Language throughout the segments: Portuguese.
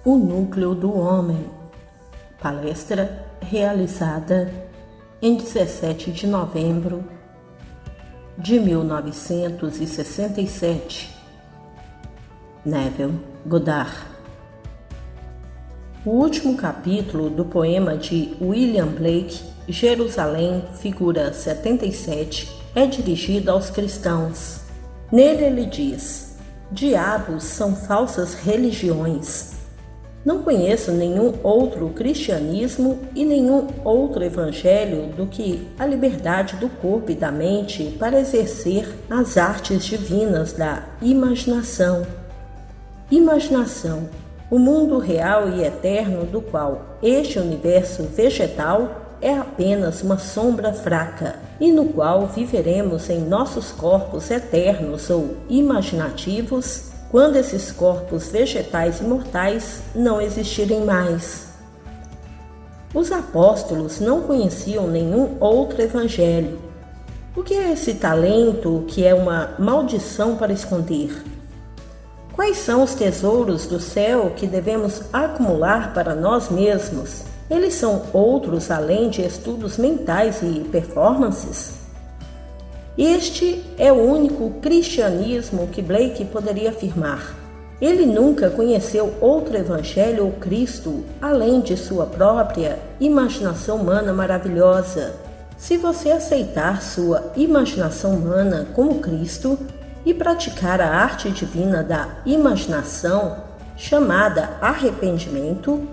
O núcleo do homem. Palestra realizada em 17 de novembro de 1967. Neville Goddard. O último capítulo do poema de William Blake, Jerusalém, figura 77, é dirigido aos cristãos. Nele ele diz: diabos são falsas religiões. Não conheço nenhum outro cristianismo e nenhum outro evangelho do que a liberdade do corpo e da mente para exercer as artes divinas da imaginação. Imaginação, o mundo real e eterno do qual este universo vegetal é apenas uma sombra fraca e no qual viveremos em nossos corpos eternos ou imaginativos quando esses corpos vegetais e mortais não existirem mais. Os apóstolos não conheciam nenhum outro evangelho. O que é esse talento que é uma maldição para esconder? Quais são os tesouros do céu que devemos acumular para nós mesmos? Eles são outros além de estudos mentais e performances? Este é o único cristianismo que Blake poderia afirmar. Ele nunca conheceu outro evangelho ou Cristo além de sua própria imaginação humana maravilhosa. Se você aceitar sua imaginação humana como Cristo e praticar a arte divina da imaginação, chamada arrependimento,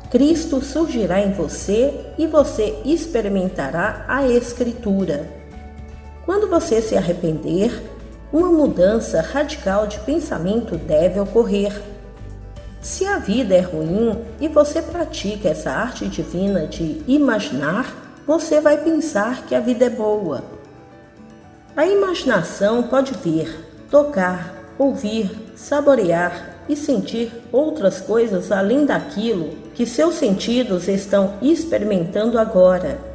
Cristo surgirá em você e você experimentará a Escritura. Quando você se arrepender, uma mudança radical de pensamento deve ocorrer. Se a vida é ruim e você pratica essa arte divina de imaginar, você vai pensar que a vida é boa. A imaginação pode ver, tocar, ouvir, saborear e sentir outras coisas além daquilo que seus sentidos estão experimentando agora.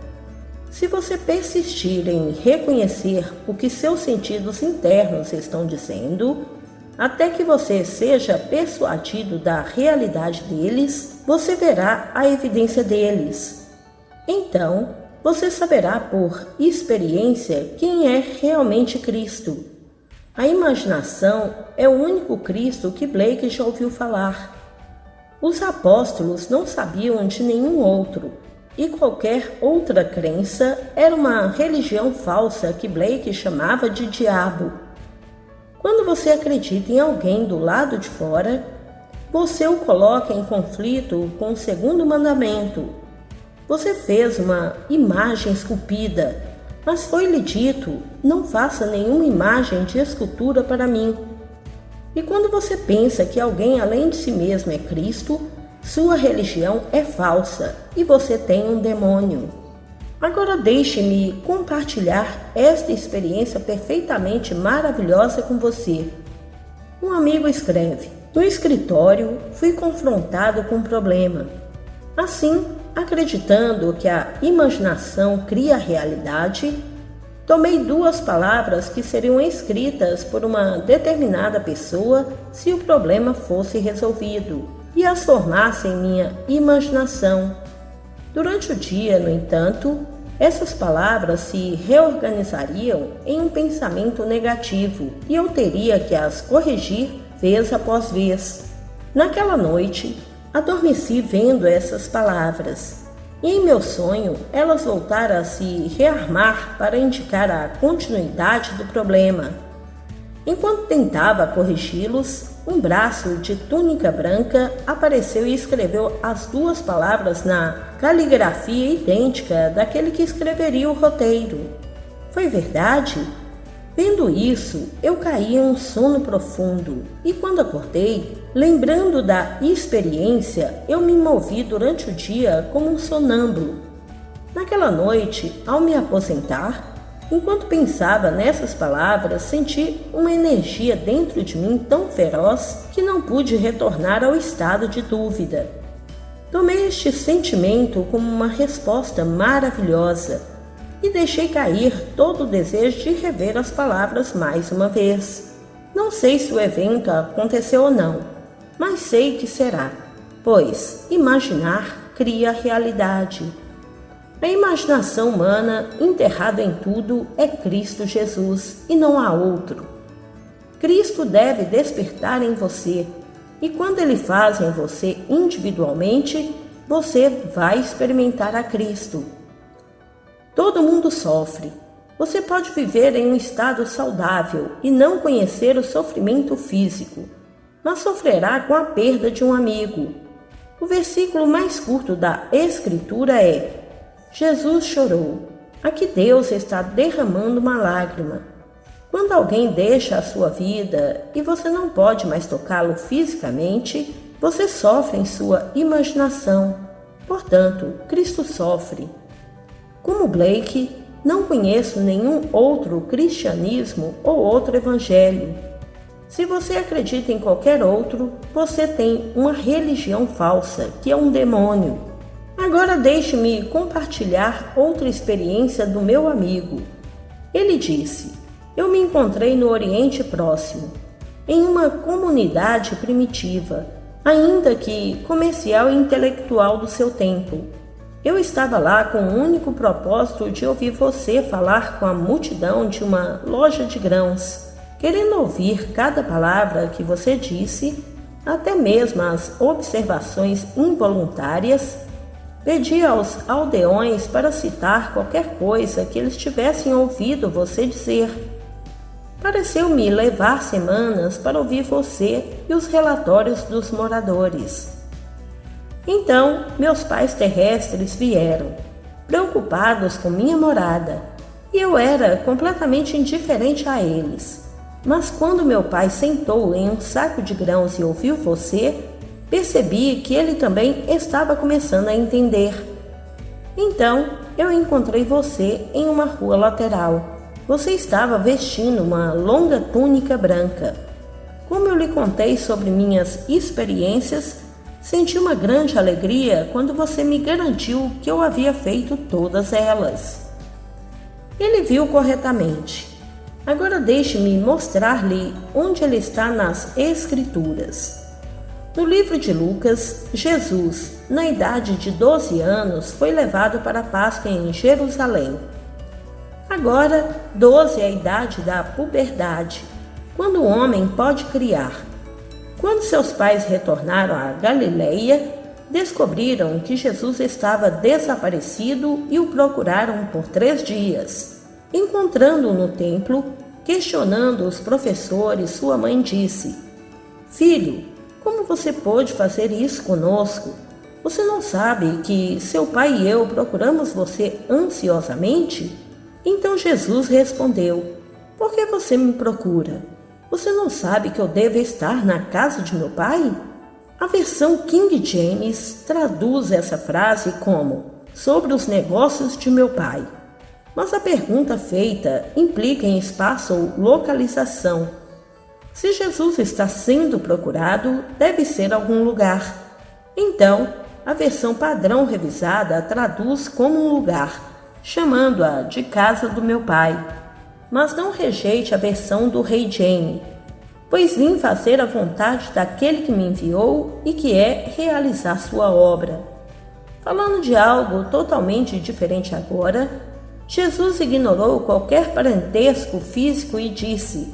Se você persistir em reconhecer o que seus sentidos internos estão dizendo, até que você seja persuadido da realidade deles, você verá a evidência deles. Então, você saberá por experiência quem é realmente Cristo. A imaginação é o único Cristo que Blake já ouviu falar. Os apóstolos não sabiam de nenhum outro. E qualquer outra crença era uma religião falsa que Blake chamava de diabo. Quando você acredita em alguém do lado de fora, você o coloca em conflito com o segundo mandamento. Você fez uma imagem esculpida, mas foi-lhe dito: não faça nenhuma imagem de escultura para mim. E quando você pensa que alguém além de si mesmo é Cristo, sua religião é falsa e você tem um demônio. Agora deixe-me compartilhar esta experiência perfeitamente maravilhosa com você. Um amigo escreve: no escritório fui confrontado com um problema. Assim, acreditando que a imaginação cria a realidade, tomei duas palavras que seriam escritas por uma determinada pessoa se o problema fosse resolvido, e as formasse em minha imaginação. Durante o dia, no entanto, essas palavras se reorganizariam em um pensamento negativo e eu teria que as corrigir vez após vez. Naquela noite, adormeci vendo essas palavras e em meu sonho elas voltaram a se rearmar para indicar a continuidade do problema. Enquanto tentava corrigi-los, um braço de túnica branca apareceu e escreveu as duas palavras na caligrafia idêntica daquele que escreveria o roteiro. Foi verdade? Vendo isso, eu caí em um sono profundo e quando acordei, lembrando da experiência, eu me movi durante o dia como um sonâmbulo. Naquela noite, ao me aposentar, enquanto pensava nessas palavras, senti uma energia dentro de mim tão feroz que não pude retornar ao estado de dúvida. Tomei este sentimento como uma resposta maravilhosa e deixei cair todo o desejo de rever as palavras mais uma vez. Não sei se o evento aconteceu ou não, mas sei que será. pois imaginar cria realidade. A imaginação humana, enterrada em tudo, é Cristo Jesus e não há outro. Cristo deve despertar em você, e quando Ele faz em você individualmente, você vai experimentar a Cristo. Todo mundo sofre. Você pode viver em um estado saudável e não conhecer o sofrimento físico, mas sofrerá com a perda de um amigo. O versículo mais curto da Escritura é: Jesus chorou. Aqui Deus está derramando uma lágrima. Quando alguém deixa a sua vida e você não pode mais tocá-lo fisicamente, você sofre em sua imaginação. Portanto, Cristo sofre. Como Blake, não conheço nenhum outro cristianismo ou outro evangelho. Se você acredita em qualquer outro, você tem uma religião falsa, que é um demônio. Agora deixe-me compartilhar outra experiência do meu amigo. Ele disse: eu me encontrei no Oriente Próximo, em uma comunidade primitiva, ainda que comercial e intelectual do seu tempo. Eu estava lá com o único propósito de ouvir você falar com a multidão de uma loja de grãos, querendo ouvir cada palavra que você disse, até mesmo as observações involuntárias. Pedi aos aldeões para citar qualquer coisa que eles tivessem ouvido você dizer. Pareceu-me levar semanas para ouvir você e os relatórios dos moradores. Então, meus pais terrestres vieram, preocupados com minha morada, e eu era completamente indiferente a eles. Mas quando meu pai sentou em um saco de grãos e ouviu você, percebi que ele também estava começando a entender. Então, eu encontrei você em uma rua lateral. Você estava vestindo uma longa túnica branca. Como eu lhe contei sobre minhas experiências, senti uma grande alegria quando você me garantiu que eu havia feito todas elas. Ele viu corretamente. Agora deixe-me mostrar-lhe onde ele está nas Escrituras. No livro de Lucas, Jesus, na idade de 12 anos, foi levado para a Páscoa em Jerusalém. Agora, 12 é a idade da puberdade, quando o homem pode criar. Quando seus pais retornaram à Galileia, descobriram que Jesus estava desaparecido e o procuraram por 3 dias. Encontrando-o no templo, questionando os professores, sua mãe disse: Filho, como você pôde fazer isso conosco? Você não sabe que seu pai e eu procuramos você ansiosamente? Então Jesus respondeu: Por que você me procura? Você não sabe que eu devo estar na casa de meu pai? A versão King James traduz essa frase como sobre os negócios de meu pai. Mas a pergunta feita implica em espaço ou localização. Se Jesus está sendo procurado, deve ser algum lugar. Então, a versão padrão revisada traduz como um lugar, chamando-a de casa do meu pai. Mas não rejeite a versão do Rei Jaime, pois vim fazer a vontade daquele que me enviou e que é realizar sua obra. Falando de algo totalmente diferente agora, Jesus ignorou qualquer parentesco físico e disse: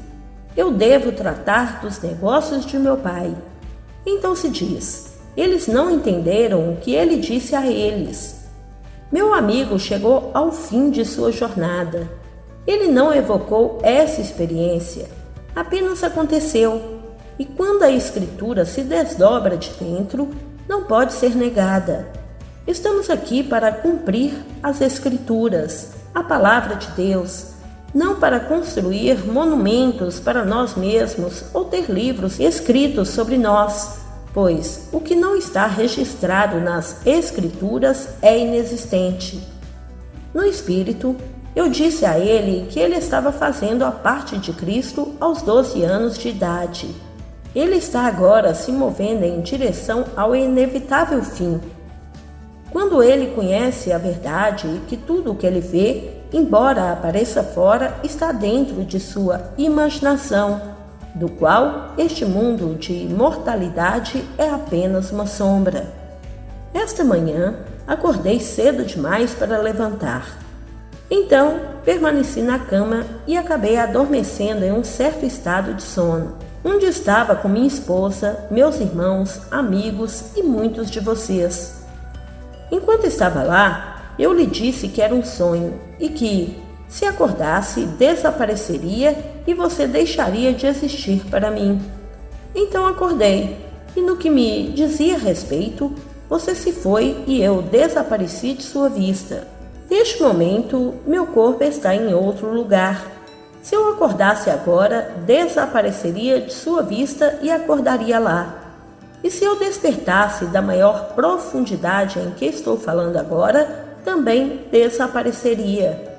Eu devo tratar dos negócios de meu pai. Então se diz: eles não entenderam o que ele disse a eles. Meu amigo chegou ao fim de sua jornada. Ele não evocou essa experiência, apenas aconteceu. E quando a Escritura se desdobra de dentro, não pode ser negada. Estamos aqui para cumprir as Escrituras, a palavra de Deus, não para construir monumentos para nós mesmos ou ter livros escritos sobre nós, pois o que não está registrado nas Escrituras é inexistente. No Espírito, eu disse a ele que ele estava fazendo a parte de Cristo aos 12 anos de idade. Ele está agora se movendo em direção ao inevitável fim. Quando ele conhece a verdade e que tudo o que ele vê, embora apareça fora, está dentro de sua imaginação, do qual este mundo de mortalidade é apenas uma sombra. Esta manhã acordei cedo demais para levantar. Então permaneci na cama e acabei adormecendo em um certo estado de sono, onde estava com minha esposa, meus irmãos, amigos e muitos de vocês. Enquanto estava lá, eu lhe disse que era um sonho e que, se acordasse, desapareceria e você deixaria de existir para mim. Então acordei, e no que me dizia respeito, você se foi e eu desapareci de sua vista. Neste momento, meu corpo está em outro lugar. Se eu acordasse agora, desapareceria de sua vista e acordaria lá. E se eu despertasse da maior profundidade em que estou falando agora, também desapareceria.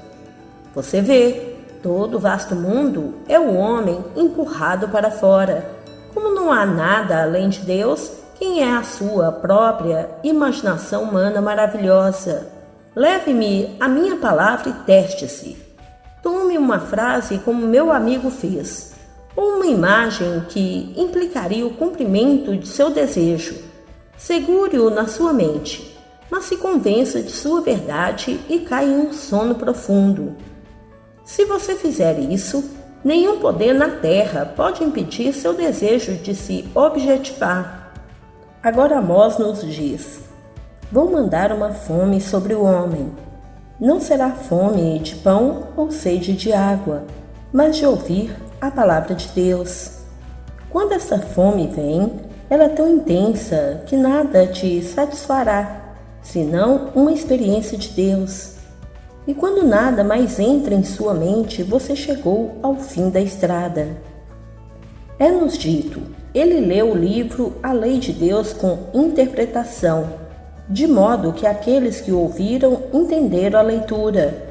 Você vê, todo o vasto mundo é o homem empurrado para fora. Como não há nada além de Deus, quem é a sua própria imaginação humana maravilhosa? Leve-me a minha palavra e teste-se. Tome uma frase como meu amigo fez, ou uma imagem que implicaria o cumprimento de seu desejo. Segure-o na sua mente, mas se convença de sua verdade e caia em um sono profundo. Se você fizer isso, nenhum poder na terra pode impedir seu desejo de se objetivar. Agora Amós nos diz: vou mandar uma fome sobre o homem. Não será fome de pão ou sede de água, mas de ouvir a palavra de Deus. Quando essa fome vem, ela é tão intensa que nada te satisfará, senão uma experiência de Deus. E quando nada mais entra em sua mente, você chegou ao fim da estrada. É-nos dito, ele leu o livro A Lei de Deus com interpretação, de modo que aqueles que o ouviram entenderam a leitura.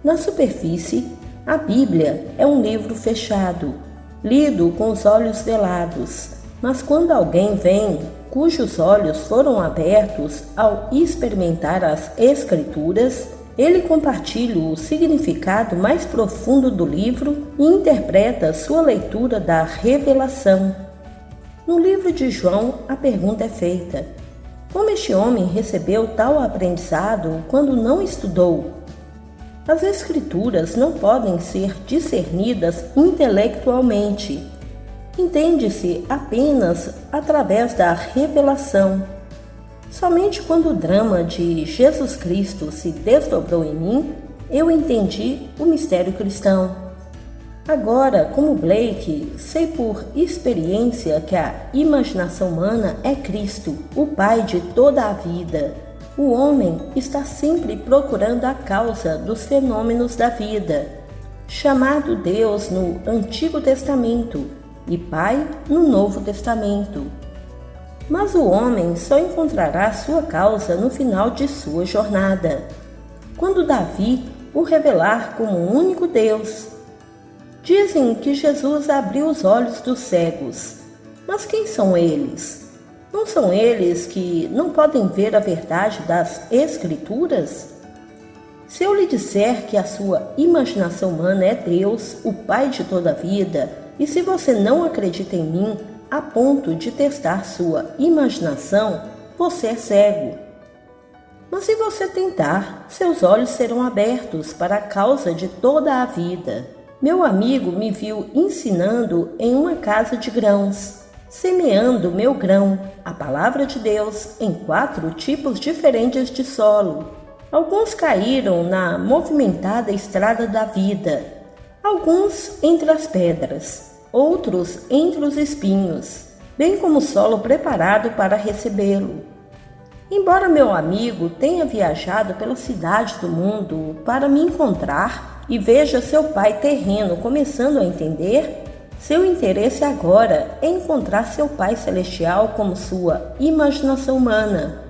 Na superfície, a Bíblia é um livro fechado, lido com os olhos velados, mas quando alguém vem, cujos olhos foram abertos ao experimentar as Escrituras, ele compartilha o significado mais profundo do livro e interpreta sua leitura da revelação. No livro de João, a pergunta é feita: como este homem recebeu tal aprendizado quando não estudou? As Escrituras não podem ser discernidas intelectualmente. Entende-se apenas através da revelação. Somente quando o drama de Jesus Cristo se desdobrou em mim, eu entendi o mistério cristão. Agora, como Blake, sei por experiência que a imaginação humana é Cristo, o Pai de toda a vida. O homem está sempre procurando a causa dos fenômenos da vida, chamado Deus no Antigo Testamento e Pai no Novo Testamento. Mas o homem só encontrará sua causa no final de sua jornada, quando Davi o revelar como o único Deus. Dizem que Jesus abriu os olhos dos cegos, mas quem são eles? Não são eles que não podem ver a verdade das Escrituras? Se eu lhe disser que a sua imaginação humana é Deus, o Pai de toda a vida, e se você não acredita em mim a ponto de testar sua imaginação, você é cego. Mas se você tentar, seus olhos serão abertos para a causa de toda a vida. Meu amigo me viu ensinando em uma casa de grãos, semeando meu grão, a palavra de Deus, em 4 tipos diferentes de solo. Alguns caíram na movimentada estrada da vida, alguns entre as pedras, outros entre os espinhos, bem como solo preparado para recebê-lo. Embora meu amigo tenha viajado pela cidade do mundo para me encontrar e veja seu pai terreno começando a entender, seu interesse agora é encontrar seu Pai Celestial como sua imaginação humana.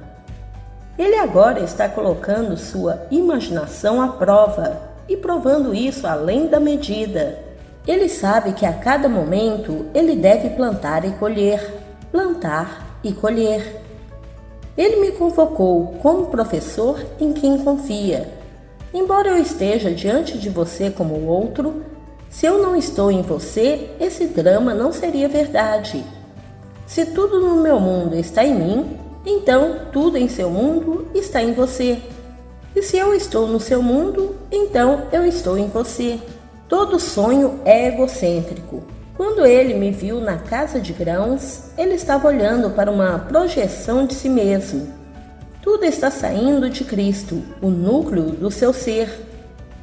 Ele agora está colocando sua imaginação à prova e provando isso além da medida. Ele sabe que a cada momento ele deve plantar e colher, plantar e colher. Ele me convocou como professor em quem confia. Embora eu esteja diante de você como outro, Se eu não estou em você, esse drama não seria verdade. Se tudo no meu mundo está em mim, então tudo em seu mundo está em você. E se eu estou no seu mundo, então eu estou em você. Todo sonho é egocêntrico. Quando ele me viu na casa de grãos, ele estava olhando para uma projeção de si mesmo. Tudo está saindo de Cristo, o núcleo do seu ser.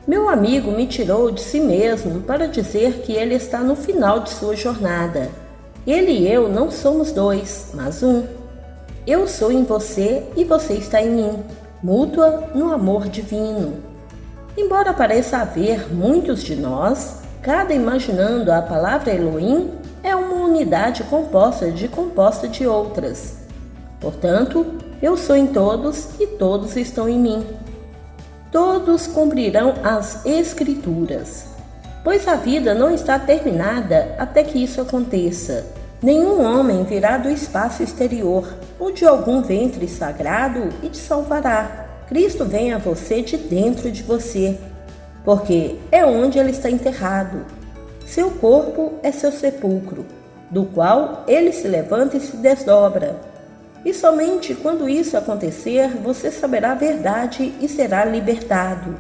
Meu amigo me tirou de si mesmo para dizer que ele está no final de sua jornada. Ele e eu não somos dois, mas um. Eu sou em você e você está em mim, mútua no amor divino. Embora pareça haver muitos de nós, cada imaginando a palavra Elohim é uma unidade composta de outras. Portanto, eu sou em todos e todos estão em mim. Todos cumprirão as Escrituras, pois a vida não está terminada até que isso aconteça. Nenhum homem virá do espaço exterior ou de algum ventre sagrado e te salvará. Cristo vem a você de dentro de você, porque é onde ele está enterrado. Seu corpo é seu sepulcro, do qual ele se levanta e se desdobra. E somente quando isso acontecer, você saberá a verdade e será libertado.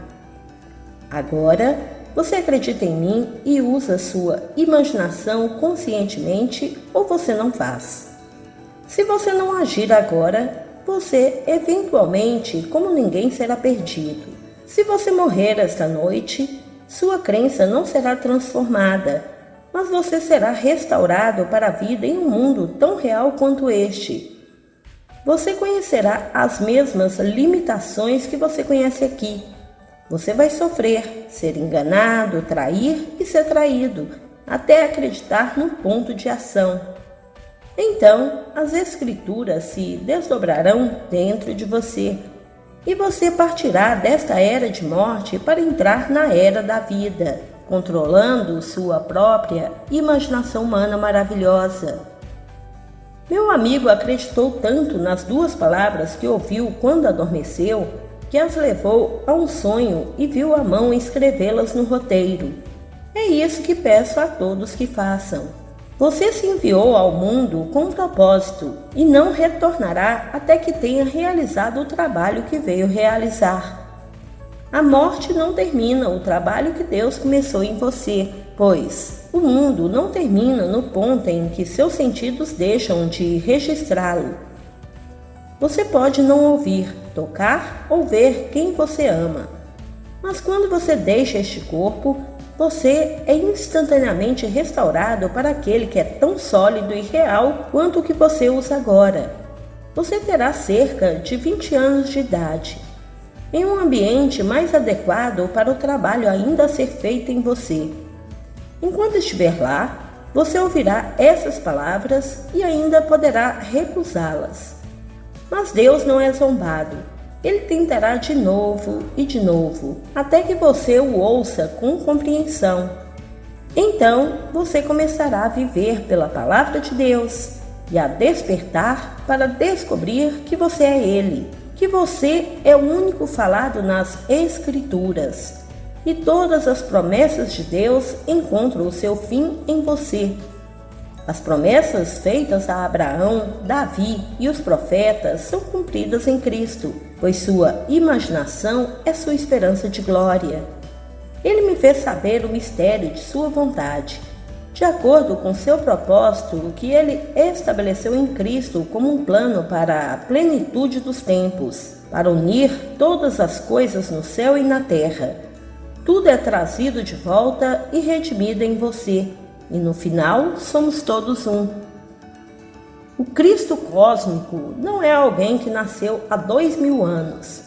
Agora, você acredita em mim e usa sua imaginação conscientemente ou você não faz? Se você não agir agora, você eventualmente, como ninguém, será perdido. Se você morrer esta noite, sua crença não será transformada, mas você será restaurado para a vida em um mundo tão real quanto este. Você conhecerá as mesmas limitações que você conhece aqui. Você vai sofrer, ser enganado, trair e ser traído, até acreditar no ponto de ação. Então, as Escrituras se desdobrarão dentro de você, e você partirá desta era de morte para entrar na era da vida, controlando sua própria imaginação humana maravilhosa. Meu amigo acreditou tanto nas duas palavras que ouviu quando adormeceu, que as levou a um sonho e viu a mão escrevê-las no roteiro. É isso que peço a todos que façam. Você se enviou ao mundo com um propósito e não retornará até que tenha realizado o trabalho que veio realizar. A morte não termina o trabalho que Deus começou em você, pois o mundo não termina no ponto em que seus sentidos deixam de registrá-lo. Você pode não ouvir, tocar ou ver quem você ama, mas quando você deixa este corpo, você é instantaneamente restaurado para aquele que é tão sólido e real quanto o que você usa agora. Você terá cerca de 20 anos de idade, em um ambiente mais adequado para o trabalho ainda a ser feito em você. Enquanto estiver lá, você ouvirá essas palavras e ainda poderá recusá-las. Mas Deus não é zombado. Ele tentará de novo e de novo, até que você o ouça com compreensão. Então, você começará a viver pela palavra de Deus e a despertar para descobrir que você é Ele, que você é o único falado nas Escrituras. E todas as promessas de Deus encontram o seu fim em você. As promessas feitas a Abraão, Davi e os profetas são cumpridas em Cristo, pois sua imaginação é sua esperança de glória. Ele me fez saber o mistério de sua vontade, de acordo com seu propósito que ele estabeleceu em Cristo como um plano para a plenitude dos tempos, para unir todas as coisas no céu e na terra. Tudo é trazido de volta e redimido em você. E no final, somos todos um. O Cristo cósmico não é alguém que nasceu há 2000 anos,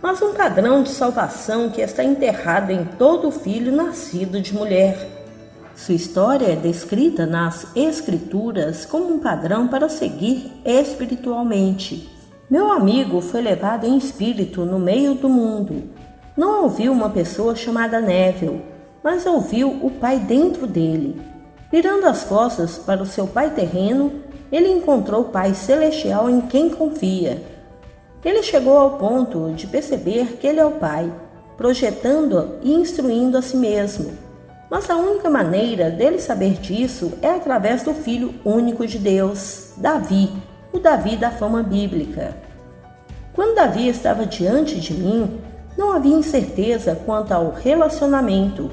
mas um padrão de salvação que está enterrado em todo filho nascido de mulher. Sua história é descrita nas Escrituras como um padrão para seguir espiritualmente. Meu amigo foi levado em espírito no meio do mundo. Não ouviu uma pessoa chamada Neville, mas ouviu o Pai dentro dele. Virando as costas para o seu pai terreno, ele encontrou o Pai celestial em quem confia. Ele chegou ao ponto de perceber que ele é o Pai, projetando e instruindo a si mesmo. Mas a única maneira dele saber disso é através do Filho único de Deus, Davi, o Davi da fama bíblica. Quando Davi estava diante de mim, não havia incerteza quanto ao relacionamento.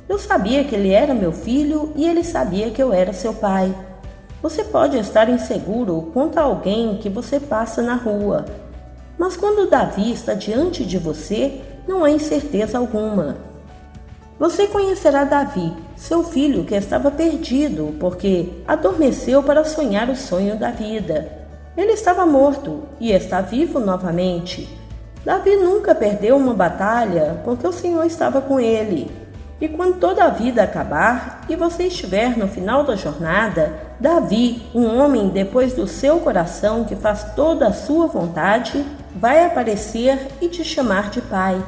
Eu sabia que ele era meu filho e ele sabia que eu era seu pai. Você pode estar inseguro quanto a alguém que você passa na rua, mas quando Davi está diante de você, não há incerteza alguma. Você conhecerá Davi, seu filho que estava perdido, porque adormeceu para sonhar o sonho da vida. Ele estava morto e está vivo novamente. Davi nunca perdeu uma batalha, porque o Senhor estava com ele. E quando toda a vida acabar e você estiver no final da jornada, Davi, um homem depois do seu coração que faz toda a sua vontade, vai aparecer e te chamar de pai.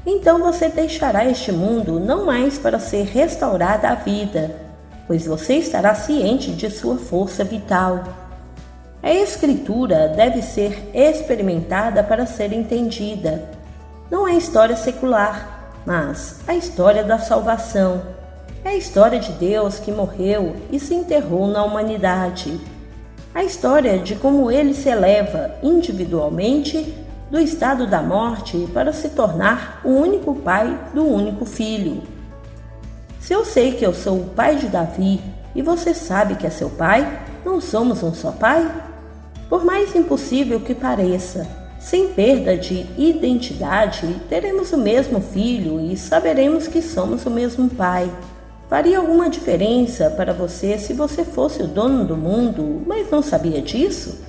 Então você deixará este mundo não mais para ser restaurada à vida, pois você estará ciente de sua força vital. A Escritura deve ser experimentada para ser entendida. Não é história secular, mas a história da salvação. É a história de Deus que morreu e se enterrou na humanidade. A história de como ele se eleva individualmente do estado da morte para se tornar o único pai do único filho. Se eu sei que eu sou o pai de Davi e você sabe que é seu pai, não somos um só pai? Por mais impossível que pareça, sem perda de identidade, teremos o mesmo filho e saberemos que somos o mesmo pai. Faria alguma diferença para você se você fosse o dono do mundo, mas não sabia disso?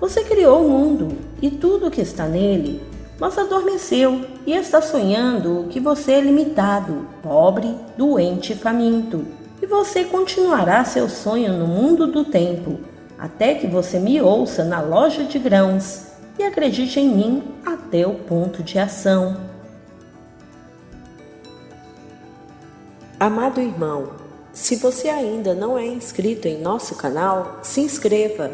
Você criou o mundo e tudo que está nele, mas adormeceu e está sonhando que você é limitado, pobre, doente e faminto. E você continuará seu sonho no mundo do tempo, até que você me ouça na loja de grãos e acredite em mim até o ponto de ação. Amado irmão, se você ainda não é inscrito em nosso canal, se inscreva,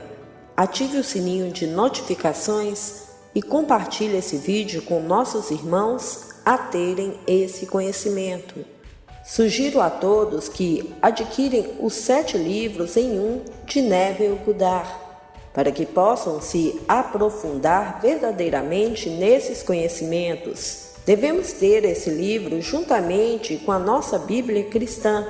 ative o sininho de notificações e compartilhe esse vídeo com nossos irmãos a terem esse conhecimento. Sugiro a todos que adquirem os 7 livros em um de Neville Goddard, para que possam se aprofundar verdadeiramente nesses conhecimentos. Devemos ter esse livro juntamente com a nossa Bíblia cristã.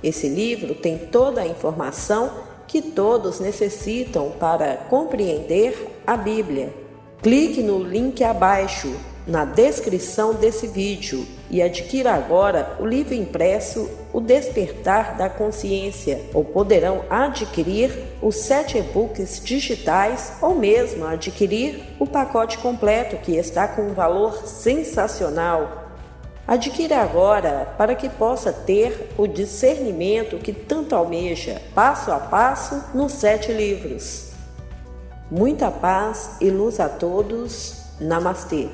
Esse livro tem toda a informação que todos necessitam para compreender a Bíblia. Clique no link abaixo, na descrição desse vídeo, e adquira agora o livro impresso O Despertar da Consciência, ou poderão adquirir os 7 e-books digitais ou mesmo adquirir o pacote completo que está com um valor sensacional. Adquira agora para que possa ter o discernimento que tanto almeja, passo a passo nos 7 livros. Muita paz e luz a todos. Namastê.